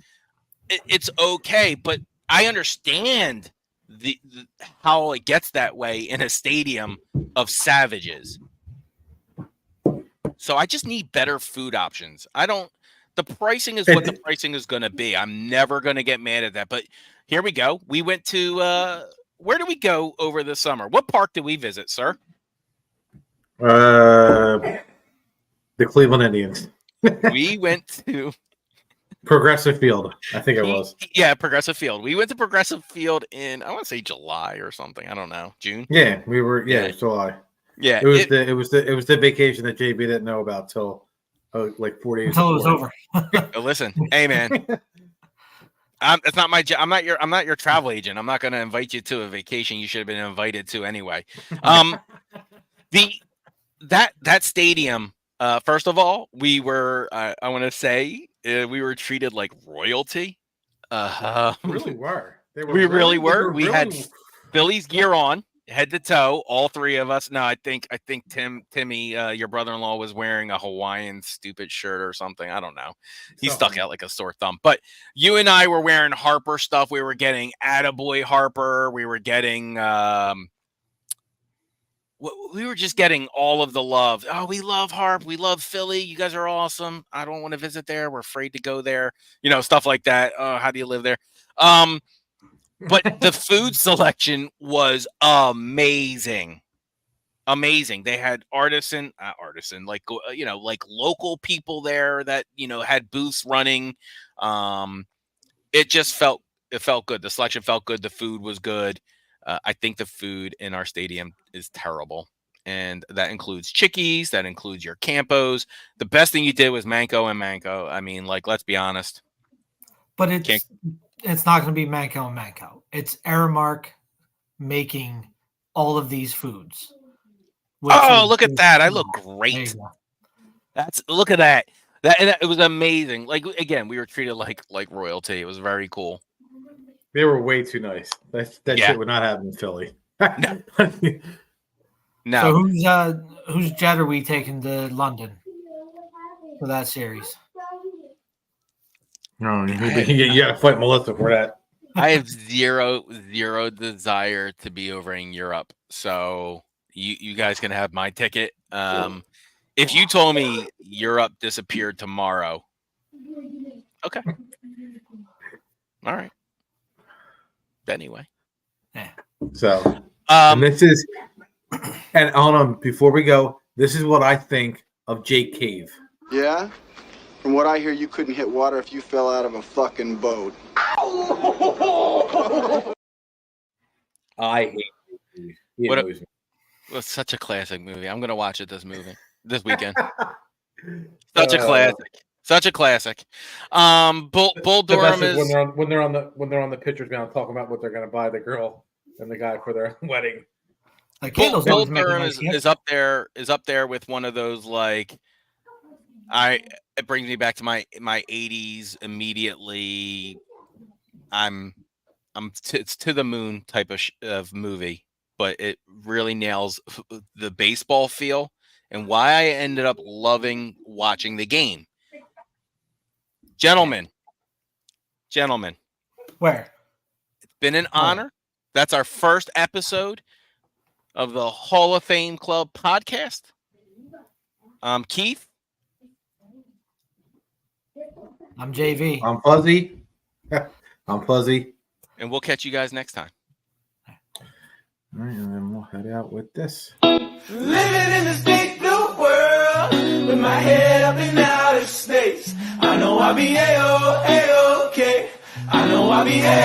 it's okay, but I understand the how it gets that way in a stadium of savages. So I just need better food options. The pricing is what the pricing is going to be. I'm never going to get mad at that. But here we go. We went to where did we go over the summer? What park did we visit, sir? The Cleveland Indians. We went to Progressive Field, I think it was. Yeah, Progressive Field. We went to Progressive Field in, I want to say July or something. I don't know. June? Yeah, we were. Yeah, July. Yeah, it was the vacation that JB didn't know about till like 4 days until it was over. Listen, hey man, it's not my job. I'm not your travel agent. I'm not going to invite you to a vacation you should have been invited to anyway. That stadium. First of all, we were. I want to say. We were treated like royalty. Really were. We really were. We had Phillies gear on, head to toe, all 3 of us. No, I think Timmy, your brother-in-law, was wearing a Hawaiian stupid shirt or something. I don't know. He stuck out like a sore thumb. But you and I were wearing Harper stuff. We were getting Attaboy Harper. We were getting we were just getting all of the love. Oh, we love Harp. We love Philly. You guys are awesome. I don't want to visit there. We're afraid to go there. Stuff like that. Oh, how do you live there? But the food selection was amazing. amazing. They had artisan, like like local people there that had booths running. It felt good. The selection felt good. The food was good. I think the food in our stadium is terrible, and that includes Chickies. That includes your Campos. The best thing you did was Manco and Manco. I mean, like, let's be honest. But it's not going to be Manco and Manco. It's Aramark making all of these foods. Oh, look at that! I look great. Look at that. It was amazing. Like, again, we were treated like royalty. It was very cool. They were way too nice. That shit would not happen in Philly. No. No. So whose jet are we taking to London for that series? No, you got to fight Melissa for that. I have zero desire to be over in Europe, so you guys can have my ticket. If you told me Europe disappeared tomorrow, okay, all right. Anyway, yeah. So, and this is, and hold on, before we go, this is what I think of Jake Cave. Yeah? From what I hear, you couldn't hit water if you fell out of a fucking boat. I hate it. Well, such a classic movie. I'm gonna watch it this weekend. Such a classic. Such a classic. Bull Durham is when they're on the pictures now talking about what they're gonna buy the girl and the guy for their wedding. Like Bull Durham is up there with one of those, like, it brings me back to my 80s immediately. It's to the moon type of movie, but it really nails the baseball feel and why I ended up loving watching the game. Gentlemen, where? It's been an honor. That's our first episode of the Hall of Fame Club podcast. Keith. I'm JV. I'm Fuzzy. I'm Fuzzy. And we'll catch you guys next time. All right, and then we'll head out with this. Living in this big blue world with my head up in outer space. I know I'll be A-OK. I know I'll be A-OK.